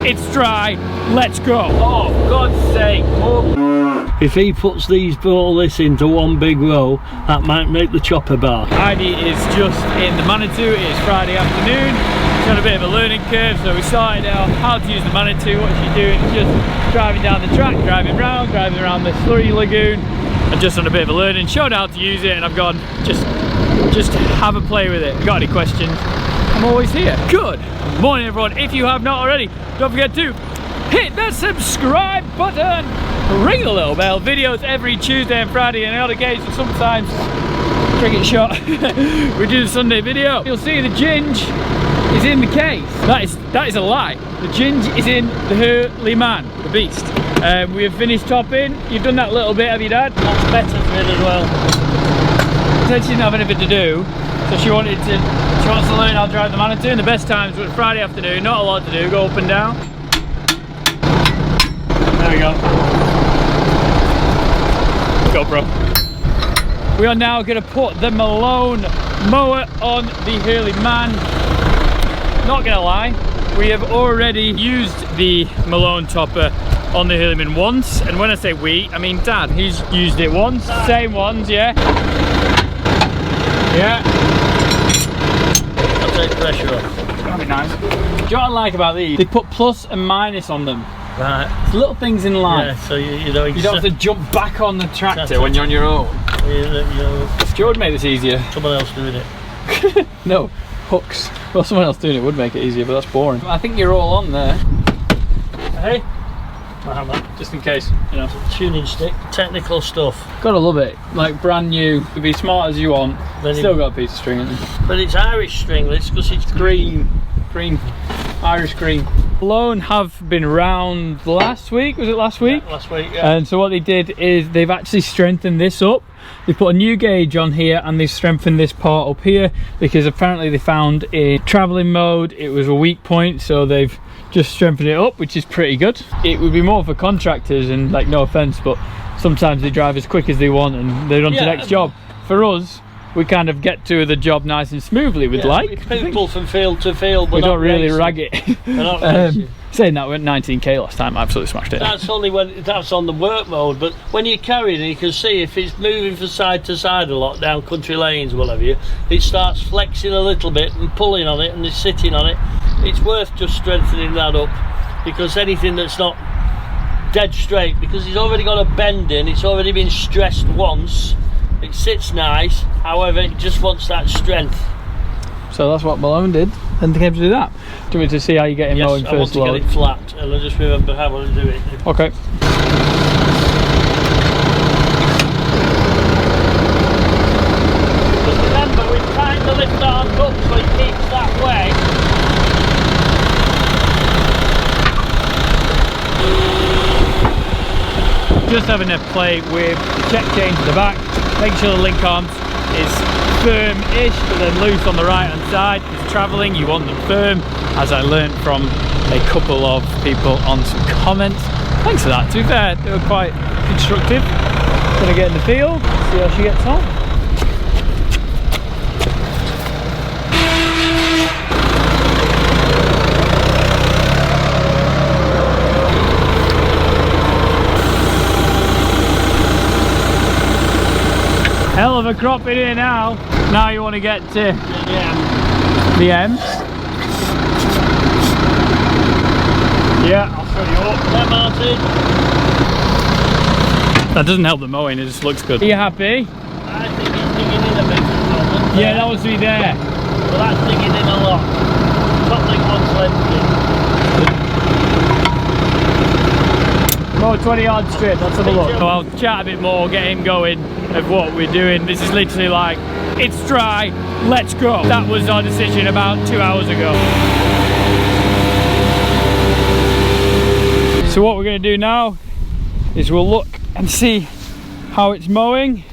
it's dry, let's go. Oh, for God's sake, If he puts all this into one big row, that might make the chopper bar. Heidi is just in the Manitou. It is Friday afternoon. She's on a bit of a learning curve, so we started out how to use the Manitou. What she's doing is just driving down the track, driving around the slurry lagoon, and just on a bit of a learning. Showed her how to use it, and I've gone, just have a play with it. Got any questions? I'm always here. Good morning, everyone. If you have not already, don't forget to hit that subscribe button, ring the little bell. Videos every Tuesday and Friday, and on occasion sometimes cricket shot we do the Sunday video. You'll see the ginge is in the case. That is a lie. The ginge is in the Hurley Man, the beast. We have finished topping. You've done that little bit, have you, Dad? That's better for it as well. Said she didn't have anything to do, so she wants to learn how to drive the Manitou. And the best times were Friday afternoon, not a lot to do, go up and down. There we go. GoPro. We are now going to put the Malone mower on the Hurley Man. Not going to lie, we have already used the Malone topper on the Hurley Man once, and when I say we, I mean Dad. He's used it once, same ones, yeah. Yeah. I'll take pressure off. That'd be nice. Do you know what I like about these? They put plus and minus on them. Right. It's little things in life. Yeah, so you don't have to jump back on the tractor when you're on your own. Joe would make this easier. Someone else doing it. No, hooks. Well, someone else doing it would make it easier, but that's boring. I think you're all on there. Hey? My hammer. Just in case, you know. Tuning stick, technical stuff. Gotta love it. Like brand new. To be smart as you want. Still got a piece of string in it. But it's Irish stringless because it's green. Irish green. Malone have been round last week, was it last week? Yeah, last week, yeah. And so what they did is they've actually strengthened this up. They put a new gauge on here and they've strengthened this part up here because apparently they found in travelling mode it was a weak point, so they've just strengthened it up, which is pretty good. It would be more for contractors, and like, no offence, but sometimes they drive as quick as they want and they're on to the next job. For us, we kind of get to the job nice and smoothly with people from field to field, but we don't really rag it. Saying that, we went 19k last time, absolutely smashed it. That's only when that's on the work mode, but when you're carrying it, you can see if it's moving from side to side a lot down country lanes, whatever you, it starts flexing a little bit and pulling on it and it's sitting on it. It's worth just strengthening that up, because anything that's not dead straight, because it's already got a bend in, it's already been stressed once. It sits nice, however it just wants that strength. So that's what Ballam did, and they came to do that. Do you want me to see how you get in mowing first load? I want to get it flat, and I just remember how to do it. Okay. Just remember, we've tightened the lift arm up so it keeps that way. Just having a play with the check chain to the back, making sure the link arms is firm-ish but then loose on the right hand side. If travelling, you want them firm, as I learnt from a couple of people on some comments. Thanks for that. To be fair, they were quite constructive. Gonna get in the field, see how she gets on. Hell of a crop in here now. Now you want to get to the M. Yeah, I'll show you up. There, Martin. That doesn't help the mowing, it just looks good. Are you happy? I think it's digging in a bit at the moment. Yeah, that wants to be there. Well, that's digging in a lot. Top link wants lengthening. More 20 yard straight, let's have a look. So I'll chat a bit more, get him going of what we're doing. This is literally like, it's dry, let's go. That was our decision about 2 hours ago. So what we're going to do now is we'll look and see how it's mowing.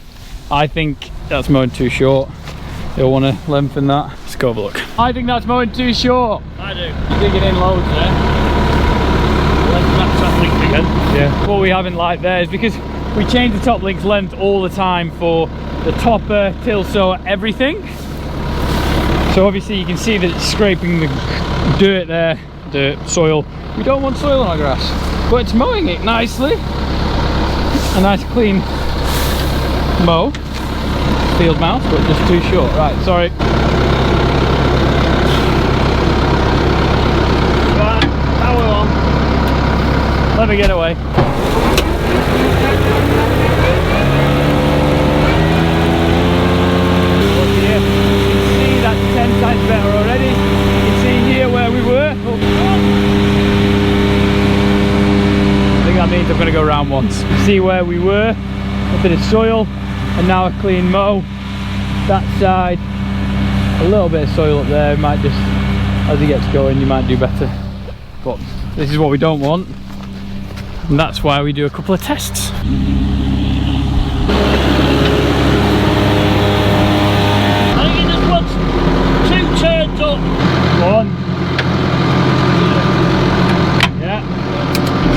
I think that's mowing too short. You'll want to lengthen that. Let's go have a look. I think that's mowing too short. I do. You're digging in loads there. Lengthen that top link again. Yeah. What we haven't liked there is because we change the top link's length all the time for the topper, till saw, everything. So obviously you can see that it's scraping the dirt there dirt, soil. We don't want soil on our grass, but it's mowing it nicely. A nice clean mow, field mouse, but just too short. Right, sorry. Right, power on. Let me get away. That's 10 times better already. You can see here where we were. Oh. I think that means I'm going to go around once. See where we were, a bit of soil, and now a clean mow. That side, a little bit of soil up there. It might just, as he gets going, you might do better. But this is what we don't want, and that's why we do a couple of tests. Turns up. One. Yeah.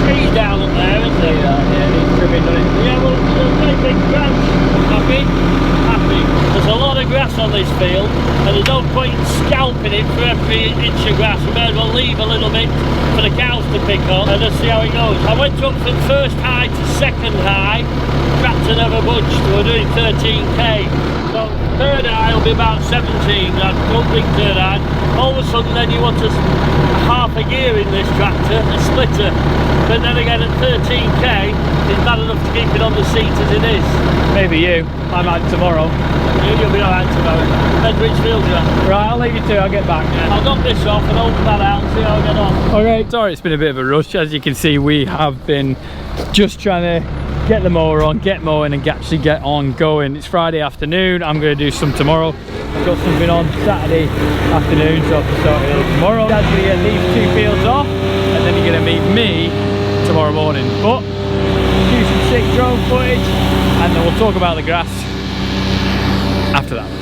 Trees down up there, isn't there? Yeah, needs trimming, doesn't it? Yeah, well, it's a very big branch. Happy? Happy. There's a lot of grass on this field, and there's no point in scalping it for every inch of grass. We may as well leave a little bit for the cows to pick on and just see how it goes. I went up from first high to second high. Tractor never budged. We're doing 13k. So third high will be about 17. I don't think third high. All of a sudden then you want half a gear in this tractor, a splitter. But then again at 13k, it's bad enough to keep it on the seat as it is. Maybe you. I might tomorrow. You'll be alright tomorrow. Depends which field you're at. Right, I'll leave you to. I'll get back. Yeah. I'll knock this off and open that out and see how I get on. Okay, sorry it's been a bit of a rush. As you can see, we have been just trying to get the mower on, get mowing and actually get on going. It's Friday afternoon. I'm going to do some tomorrow. I've got something on Saturday afternoon, so I'll have to start it tomorrow. Dad's going to get these two fields off and then you're going to meet me tomorrow morning. But do some sick drone footage and then we'll talk about the grass after that.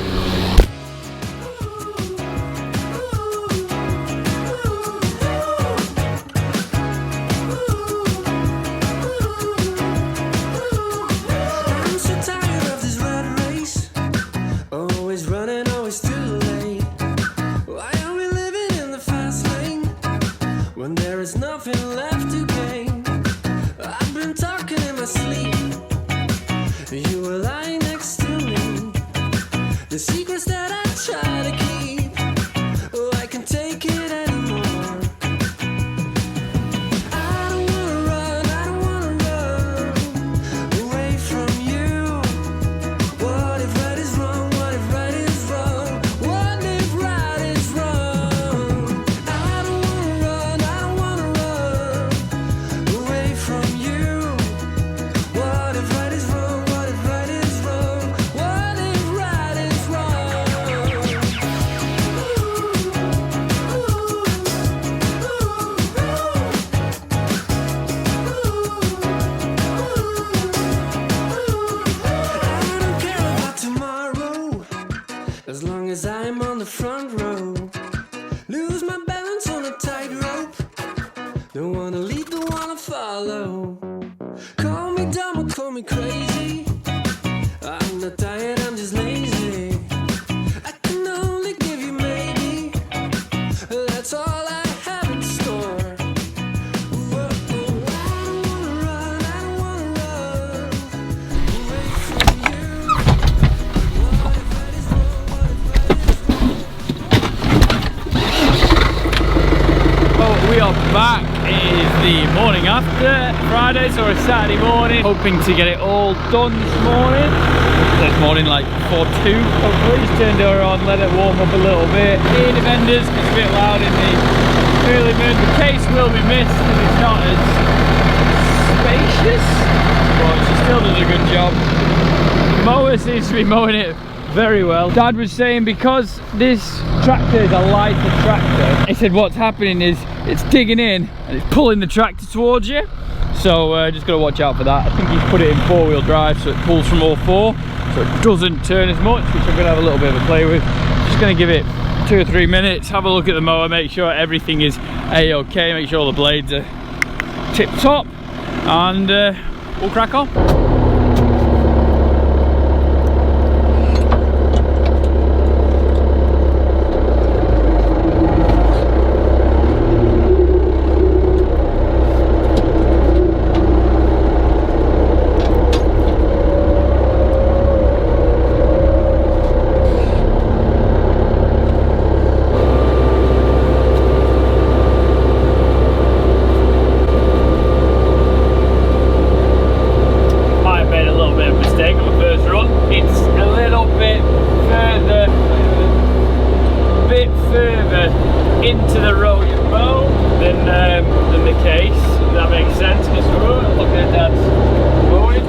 Back. It is the morning after Friday, so it's Saturday morning. Hoping to get it all done this morning. This morning, like 4:02. Hopefully, just turned it on, let it warm up a little bit. Here the vendors, it's a bit loud in the early moon. The case will be missed because it's not as spacious, but she still does a good job. The mower seems to be mowing it very well. Dad was saying because this tractor is a lighter tractor, he said what's happening is it's digging in and it's pulling the tractor towards you, so just gotta watch out for that. I think he's put it in 4-wheel drive so it pulls from all four, so it doesn't turn as much, which I'm gonna have a little bit of a play with. Just gonna give it 2 or 3 minutes, have a look at the mower, make sure everything is a-okay, make sure all the blades are tip top, and we'll crack on. the case. That makes sense because we're looking at Dad's mowing.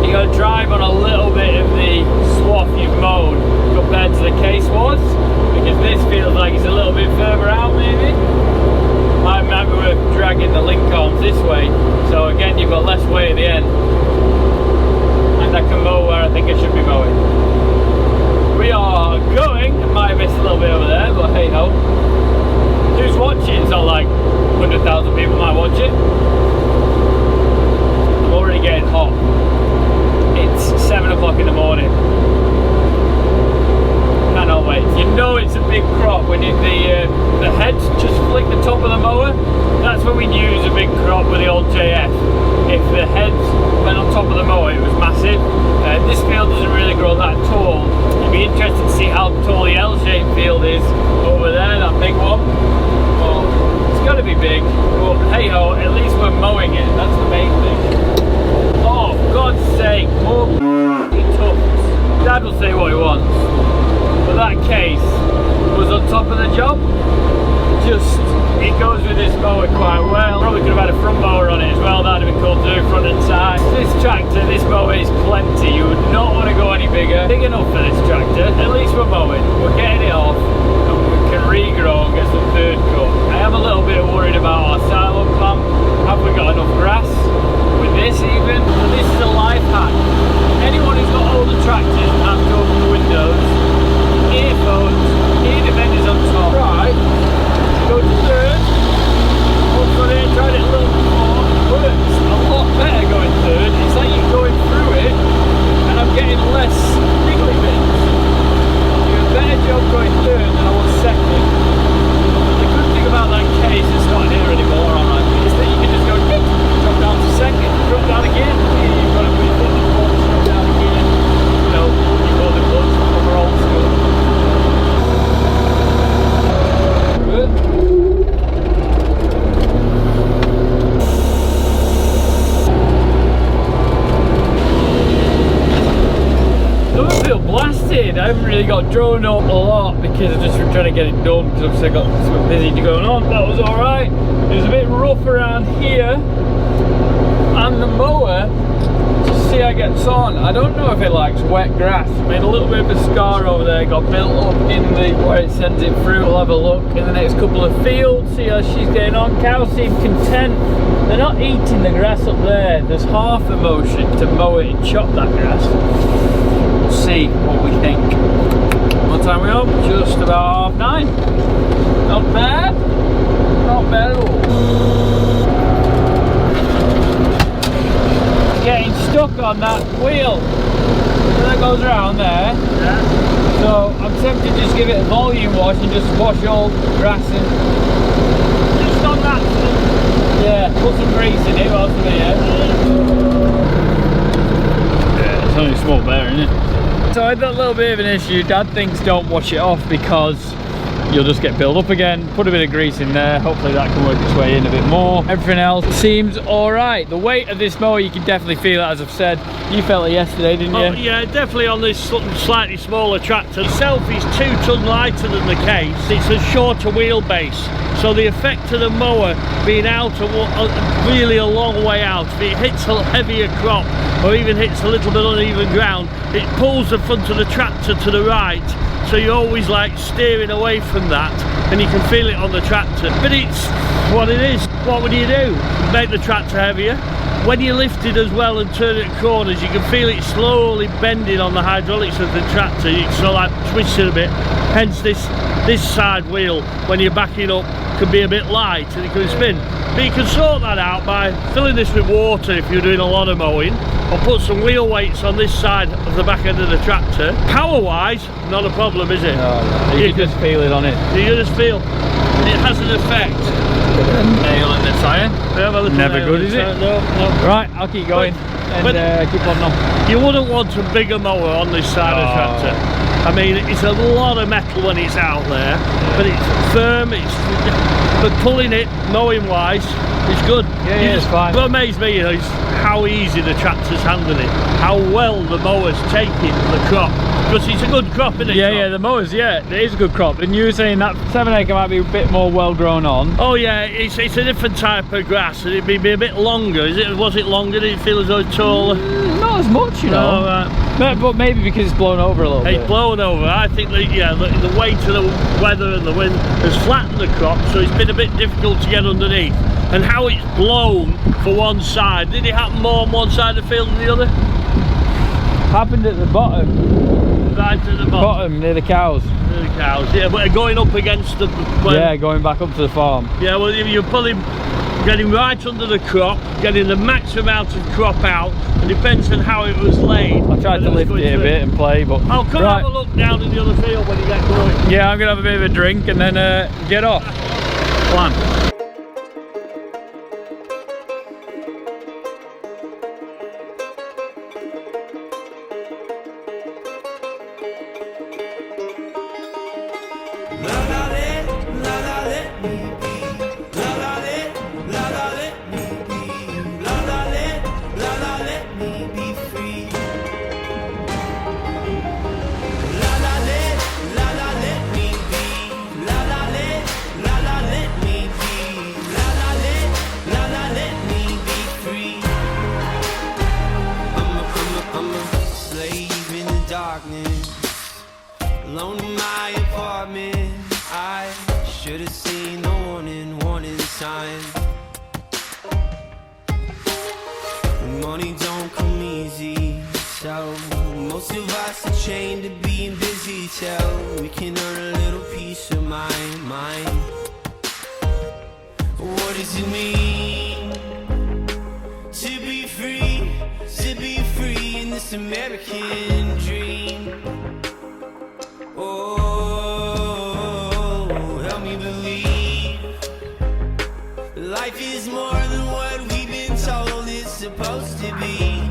You got to drive on a little bit of the swath you've mowed compared to the case was, because this feels like it's a little bit further out maybe. I remember we're dragging the link arms this way, so again you've got less weight at the end. And I can mow where I think I should be mowing. We are going, I might have missed a little bit over there, but hey ho. Who's watching? It's not like 100,000 people might watch it. I'm already getting hot. It's 7 o'clock in the morning. Cannot wait. You know it's a big crop when the heads just flick the top of the mower. That's when we'd use a big crop with the old JF. If the heads went on top of the mower, it was massive. This field doesn't really grow that tall. It'd be interesting to see how tall the L-shaped field is over there, that big one. Well, it's got to be big. But hey ho, at least we're mowing it. That's the main thing. Oh, for God's sake, more tufts. Dad will say what he wants. But that case was on top of the job. Just, it goes with this mower quite well. Probably could have had a front mower on it as well. That'd have been cool to do, front and side. This tractor, this mower is plenty. You would not want to go any bigger. Big enough for this tractor. At least we're mowing. We're getting it off. And we can regrow and get some third cut. I am a little bit worried about our silo pump. Have we got enough grass with this even? And this is a life hack. Anyone who's got older tractors and has to open the windows, earphones, ear defenders on top. Right, go to third. Also there, tried it a little before. Works a lot better going third. It's like you're going through it, and I'm getting less wriggly bits. You do a better job going third than I was second. The good thing about that case, it's not here anymore on that, is that you can just go drop down to second, drop down again. You've got to put your foot in the corner, drop down again. You know, you call it once, we're old school. Doesn't feel blasted. I haven't really got drawn up a lot because I'm just trying to get it done because obviously I got some busy going on. That was alright. It was a bit rough around here and the mower, just see how it gets on. I don't know if it likes wet grass. Made a little bit of a scar over there, got built up in the where it sends it through. We'll have a look in the next couple of fields, see how she's getting on. Cows seem content. They're not eating the grass up there. There's half a motion to mow it and chop that grass. We'll see what we think. What time are we up? Just about 9:30. Not bad. Not bad at all. Getting stuck on that wheel. So that goes around there. Yeah. So I'm tempted to just give it a volume wash and just wash all grass and just on that. Yeah, put some grease in it whilst I'm here. Yeah, it's only a small bear, isn't it? So I had that little bit of an issue. Dad thinks don't wash it off because you'll just get built up again. Put a bit of grease in there, hopefully that can work its way in a bit more. Everything else seems alright. The weight of this mower, you can definitely feel it, as I've said. You felt it yesterday, didn't you? Oh, yeah, definitely on this slightly smaller tractor. Itself is 2 ton lighter than the case. It's a shorter wheelbase, so the effect of the mower being out really a long way out, if it hits a heavier crop or even hits a little bit uneven ground, it pulls the front of the tractor to the right, so you're always like steering away from that, and you can feel it on the tractor. But it's what it is. What would you do? Make the tractor heavier. When you lift it as well and turn it corners, you can feel it slowly bending on the hydraulics of the tractor. You can sort of like twist it a bit. Hence this side wheel, when you're backing up, can be a bit light and it can spin. But you can sort that out by filling this with water if you're doing a lot of mowing, or put some wheel weights on this side of the back end of the tractor. Power wise, not a problem, is it? No, you can just feel it on it. You can just feel it has an effect. Nail in the tyre. Never good, is it? No, no. Right, I'll keep going and keep on on. You wouldn't want a bigger mower on this side of the tractor. I mean, it's a lot of metal when it's out there, but it's firm, but pulling it, mowing wise, it's good. Yeah, it's fine. What amazed me is how easy the tractor's handling it, how well the mower's taking the crop. Because it's a good crop, isn't it? Yeah, yeah, the mowers, yeah, it is a good crop. And you were saying that 7 acre might be a bit more well grown on. Oh yeah, it's a different type of grass, and it'd be a bit longer. Was it longer? Did it feel as though it's taller? Not as much, you know. No, right. But maybe because it's blown over a little bit. It's blown over. I think that, yeah, the weight of the weather and the wind has flattened the crop, so it's been a bit difficult to get underneath. And how it's blown for one side, did it happen more on one side of the field than the other? Happened at the bottom. Right at the bottom? Near the cows. Near the cows, yeah, but going up against the... Yeah, going back up to the farm. Yeah, well, you're pulling, getting right under the crop, getting the max amount of crop out, and depends on how it was laid. I tried to lift it a bit and play, but... Oh, come have a look down in the other field when you get going. Yeah, I'm going to have a bit of a drink and then get off. Plan. Alone in my apartment, I should have seen the warning sign. Money don't come easy, so most of us are chained to being busy till we can earn a little piece of my mind. What does it mean to be free in this American dream? Oh, help me believe life is more than what we've been told it's supposed to be.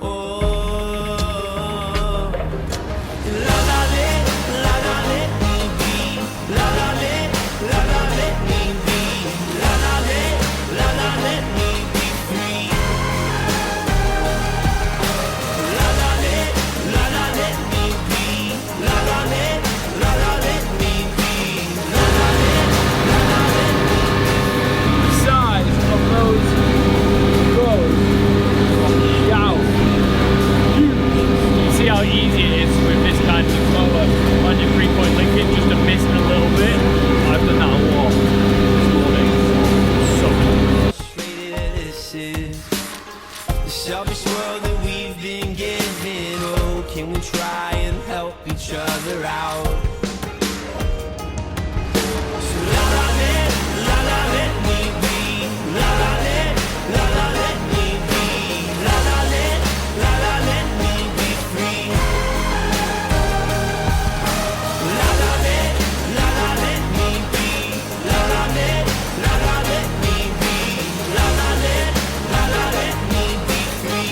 Oh, la la let me be. La la let me be. La let me be free. La la let me be. La la let me be. La la let The size of those rows on the shout. You see how easy it is with this kind of mower on your 3-point linkage just to miss it a little bit. I've done that a lot this morning. So frustrated this is the selfish world that we've been given. Oh, can we try and help each other out? So la la let me be. La la let me be. La la let me be free. La la let me be. La la let me be. La la let me be free.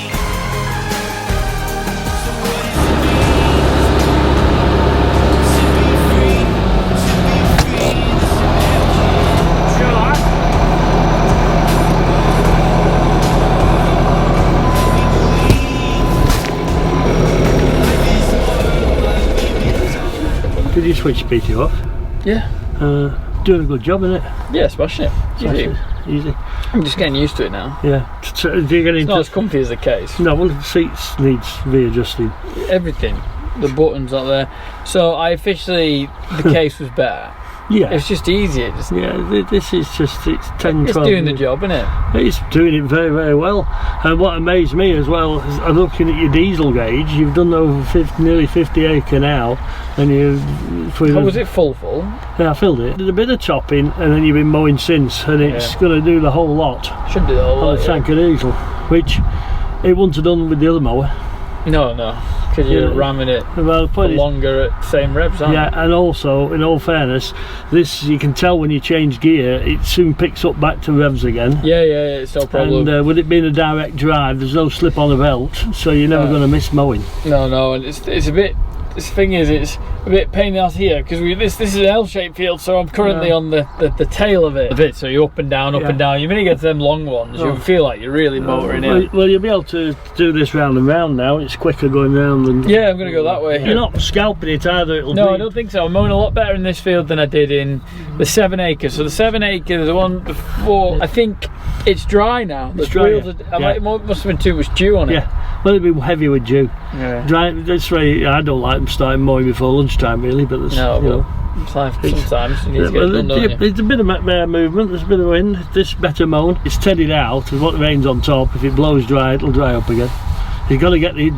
So what does it mean to be free? To be free in this Did you switch Peter off? yeah. Doing a good job, isn't it? Yeah, smashing it. Easy. Easy. I'm just getting used to it now. Yeah. So, do you get It's into... not as comfy as the case. No, well, the seats needs readjusting. Everything. The buttons up there. So I officially, the case was better. Yeah. It's just easier. Just, Yeah, this is just, it's 10, it's 12 doing the minutes. job, isn't it? It's doing it very, very well. And what amazed me as well is looking at your diesel gauge. You've done over nearly 50 acre now, and you've... Or was it full? Yeah, I filled it. Did a bit of chopping, and then you've been mowing since, and it's going to do the whole lot Should do the whole on lot. the tank of diesel, which it wouldn't have done with the other mower. No, because you're Yeah. ramming it Well, for longer at same reps, aren't yeah, and also, in all fairness, this, you can tell when you change gear, it soon picks up back to revs again. you? Yeah, it's no problem. And with it being a direct drive, there's no slip on the belt, so you're never No. going to miss mowing. No, and it's a bit This thing is, it's a bit pain in the ass here because this is an L-shaped field, so I'm currently on the tail of it. So you're up and down, up and down. You when you get to them long ones, you feel like you're really motoring in. Well, you'll be able to do this round and round now. It's quicker going round than. Yeah, I'm going to go that way. You're not scalping it either. No, I don't think so. I'm mowing a lot better in this field than I did in the 7 acres. So the 7 acres, the one before, I think it's dry now. It's dry. It must have been too much dew on it. Yeah, well, it'd be heavy with dew. Yeah. Dry. That's right. I don't like them starting mowing before lunchtime, really. But there's, sometimes you need to get it done, don't you? There's a bit of movement. There's a bit of wind. This better mown. It's tedded out, and what the rain's on top. If it blows dry, it'll dry up again. You've got to get the.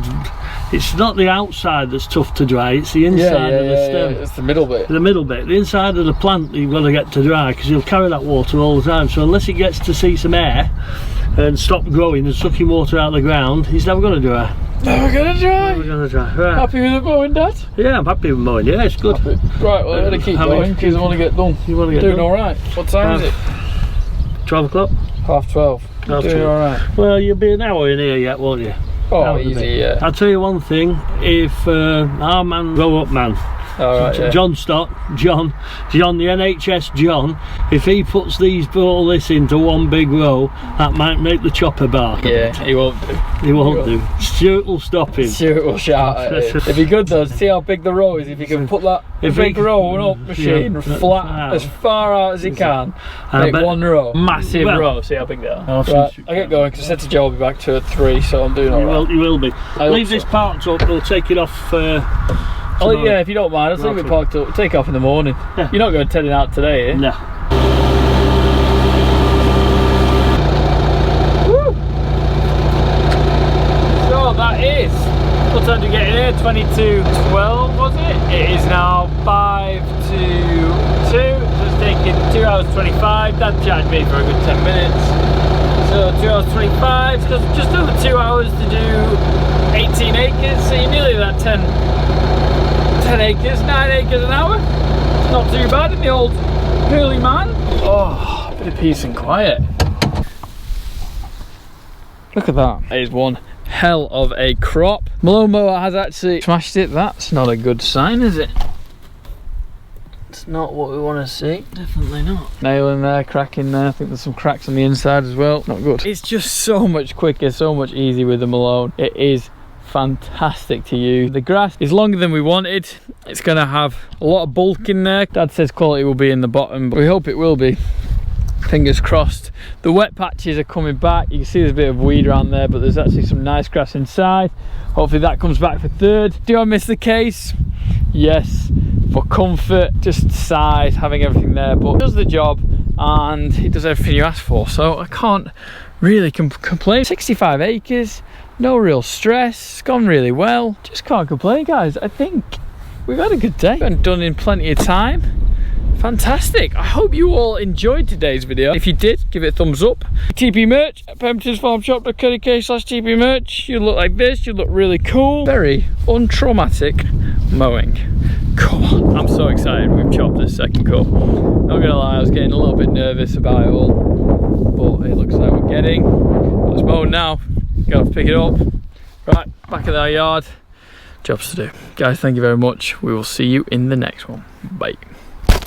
It's not the outside that's tough to dry, it's the inside of the stem. It's the middle bit. The middle bit. The inside of the plant you've got to get to dry because you'll carry that water all the time. So unless it gets to see some air and stop growing and sucking water out of the ground, he's never going to dry. Never going to dry? Never going to dry. Right. Happy with the mowing, Dad? Yeah, I'm happy with mowing. Yeah, it's good. Happy. Right, well, I'm going to keep going because I want to get done. You want to get doing done? alright. What time is it? 12 o'clock? 12:30. Doing alright. Well, you'll be an hour in here yet, won't you? Oh, easy, yeah. I'll tell you one thing, if our man, grow up man, John Stott, John, the NHS John, if he puts all this into one big row, that might make the chopper bark. Yeah, he won't do. He won't do. Stuart will stop him. Stuart will shout at him. It'd be good though to see how big the row is. If he can put that big row up machine flat as far out as he can, make one row, massive row. See how big they are. Right, I get going because I said to Joe I'll be back to 3, so I'm doing alright. You will be. Leave this parked up. We'll take it off. Yeah, if you don't mind, I'll leave it parked up. Take off in the morning. Yeah. You're not going to heading out today, eh? No. Woo! So that is. What time did we get in here? 22:12 was it? It is now 5 to 2. So it's taking 2 hours 25. Dad chatted me for a good 10 minutes. So 2 hours 25. So just under 2 hours to do 18 acres. So you're nearly that 10 acres, 9 acres an hour. It's not too bad in the old hurley man. Oh, a bit of peace and quiet. Look at that. That is one hell of a crop. Malone Mower has actually smashed it. That's not a good sign, is it? It's not what we want to see. Definitely not. Nail in there, crack in there. I think there's some cracks on the inside as well. Not good. It's just so much quicker, so much easier with the Malone. It is fantastic to use. The grass is longer than we wanted. It's going to have a lot of bulk in there. Dad says quality will be in the bottom, but we hope it will be. Fingers crossed. The wet patches are coming back. You can see there's a bit of weed around there, but there's actually some nice grass inside. Hopefully that comes back for 3rd. Do I miss the case? Yes. For comfort, just size, having everything there, but it does the job and it does everything you ask for, so I can't really complain. 65 acres, no real stress, it's gone really well. Just can't complain, guys. I think we've had a good day and done in plenty of time. Fantastic. I hope you all enjoyed today's video. If you did, give it a thumbs up. TP merch at pembertonsfarmshop.co.uk/TP merch. You look like this, you look really cool. Very untraumatic mowing. Cool. I'm so excited we've chopped this second cut. Not gonna lie, I was getting a little bit nervous about it all, but it looks like we're getting. It's mowing now. Gotta pick it up. Right, back of our yard. Jobs to do. Guys, thank you very much. We will see you in the next one. Bye.